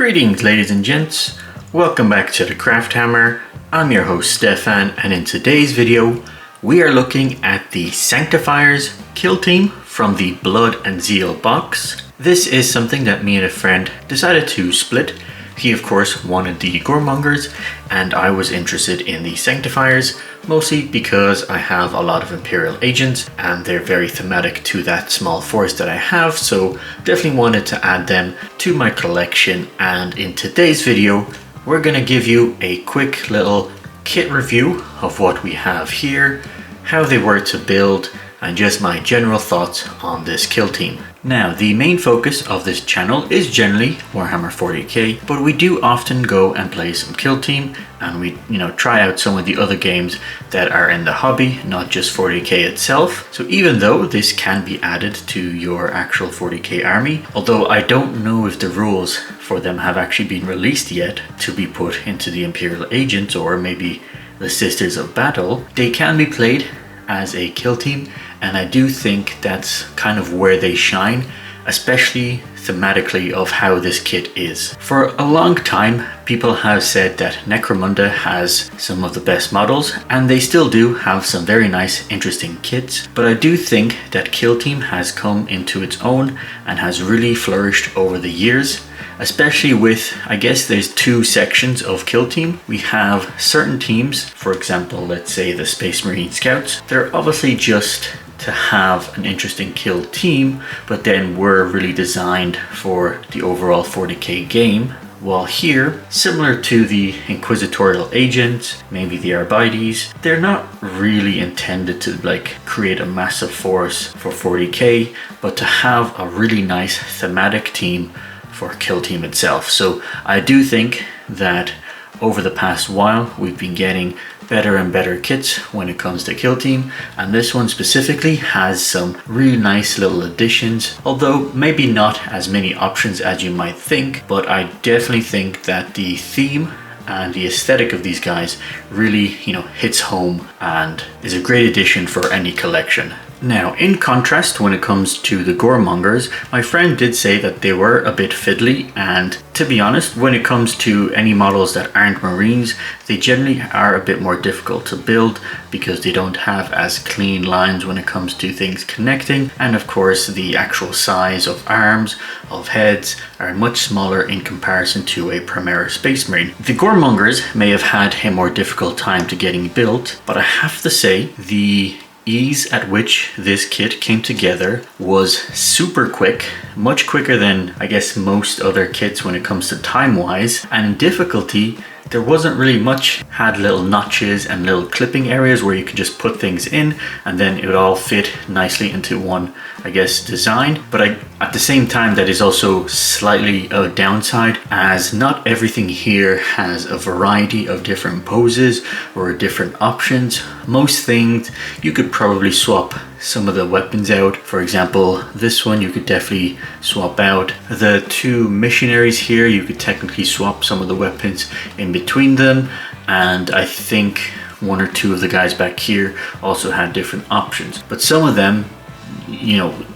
Greetings ladies and gents, welcome back to the Craft Hammer. I'm your host Stefan, and in today's video we are looking at the Sanctifiers kill team from the Blood and Zeal box. This is something that me and a friend decided to split. He of course wanted the Goremongers and I was interested in the Sanctifiers, mostly because I have a lot of Imperial agents and they're very thematic to that small force that I have, so definitely wanted to add them to my collection. And in today's video we're gonna give you a quick little kit review of what we have here, how they were to build, and just my general thoughts on this kill team. Now, the main focus of this channel is generally Warhammer 40k, but we do often go and play some kill team, and we try out some of the other games that are in the hobby, not just 40k itself. So even though this can be added to your actual 40k army, although I don't know if the rules for them have actually been released yet to be put into the Imperial agents or maybe the Sisters of Battle, they can be played as a kill team, and I do think that's kind of where they shine, especially thematically of how this kit is. For a long time people have said that Necromunda has some of the best models, and they still do have some very nice interesting kits, but I do think that kill team has come into its own and has really flourished over the years. Especially with, I guess there's two sections of kill team. We have certain teams, for example, let's say the Space Marine Scouts. They're obviously just to have an interesting kill team, but then were really designed for the overall 40k game. While here, similar to the Inquisitorial agents, maybe the Arbites, they're not really intended to create a massive force for 40k, but to have a really nice thematic team for kill team itself. So I do think that over the past while we've been getting better and better kits when it comes to kill team, and this one specifically has some really nice little additions, although maybe not as many options as you might think. But I definitely think that the theme and the aesthetic of these guys really hits home and is a great addition for any collection. Now, in contrast, when it comes to the Goremongers, my friend did say that they were a bit fiddly, and to be honest, when it comes to any models that aren't Marines, they generally are a bit more difficult to build because they don't have as clean lines when it comes to things connecting, and of course the actual size of arms, of heads, are much smaller in comparison to a Primera Space Marine. The Goremongers may have had a more difficult time to getting built, but I have to say the ease at which this kit came together was super quick, much quicker than I guess most other kits when it comes to time wise, and in difficulty there wasn't really much. Had little notches and little clipping areas where you could just put things in and then it would all fit nicely into one, I guess, design. But at the same time, that is also slightly a downside, as not everything here has a variety of different poses or different options. Most things you could probably swap some of the weapons out. For example, this one you could definitely swap out. The two missionaries here, you could technically swap some of the weapons in between them, and I think one or two of the guys back here also had different options. But some of them,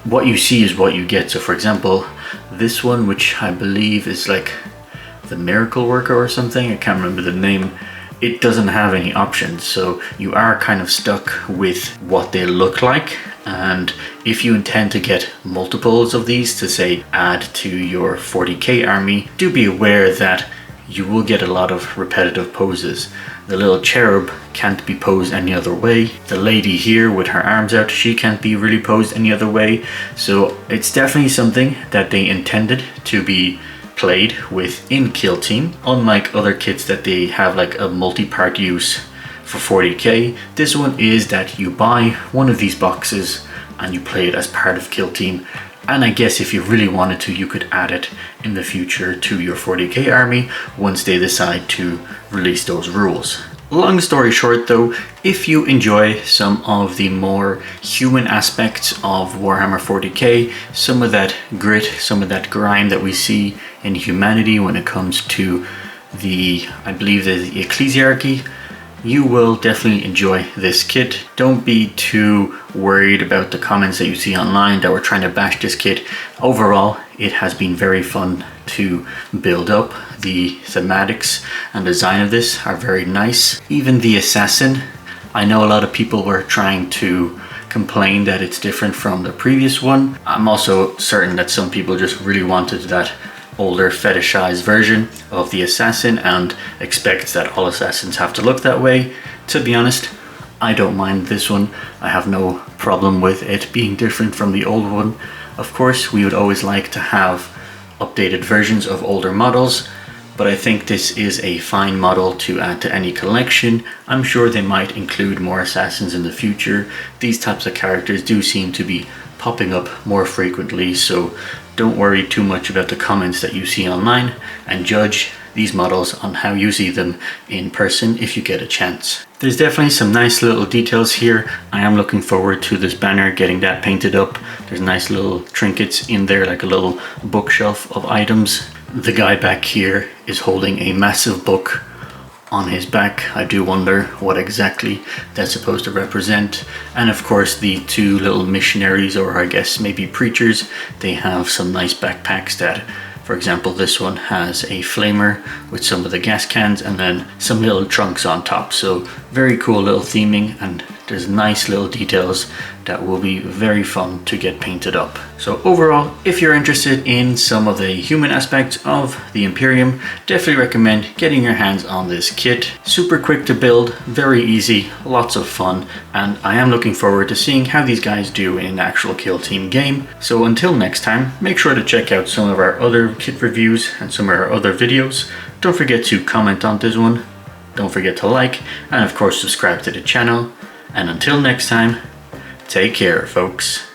what you see is what you get. So for example, this one, which I believe is like the Miracle Worker or something, I can't remember the name, it doesn't have any options, so you are kind of stuck with what they look like. And if you intend to get multiples of these to say add to your 40k army, do be aware that you will get a lot of repetitive poses. The little cherub can't be posed any other way. The lady here with her arms out, she can't be really posed any other way. So it's definitely something that they intended to be played with in kill team. Unlike other kits that they have like a multi-part use for 40k, this one is that you buy one of these boxes and you play it as part of kill team. And I guess if you really wanted to, you could add it in the future to your 40k army once they decide to release those rules. Long story short though, if you enjoy some of the more human aspects of Warhammer 40k, some of that grit, some of that grime that we see in humanity when it comes to I believe the Ecclesiarchy, you will definitely enjoy this kit. Don't be too worried about the comments that you see online that we're trying to bash this kit. Overall, it has been very fun to build up. The thematics and design of this are very nice. Even the assassin, I know a lot of people were trying to complain that it's different from the previous one. I'm also certain that some people just really wanted that older fetishized version of the assassin and expect that all assassins have to look that way. To be honest, I don't mind this one. I have no problem with it being different from the old one. Of course, we would always like to have updated versions of older models, but I think this is a fine model to add to any collection. I'm sure they might include more assassins in the future. These types of characters do seem to be popping up more frequently, so don't worry too much about the comments that you see online, and judge these models on how you see them in person if you get a chance. There's definitely some nice little details here. I am looking forward to this banner, getting that painted up. There's nice little trinkets in there, like a little bookshelf of items. The guy back here is holding a massive book on his back. I do wonder what exactly that's supposed to represent. And of course the two little missionaries, or I guess maybe preachers, they have some nice backpacks that, for example, this one has a flamer with some of the gas cans and then some little trunks on top. So very cool little theming, and there's nice little details that will be very fun to get painted up. So overall, if you're interested in some of the human aspects of the Imperium, definitely recommend getting your hands on this kit. Super quick to build, very easy, lots of fun, and I am looking forward to seeing how these guys do in an actual Kill Team game. So until next time, make sure to check out some of our other kit reviews and some of our other videos. Don't forget to comment on this one, don't forget to like, and of course subscribe to the channel. And until next time, take care, folks.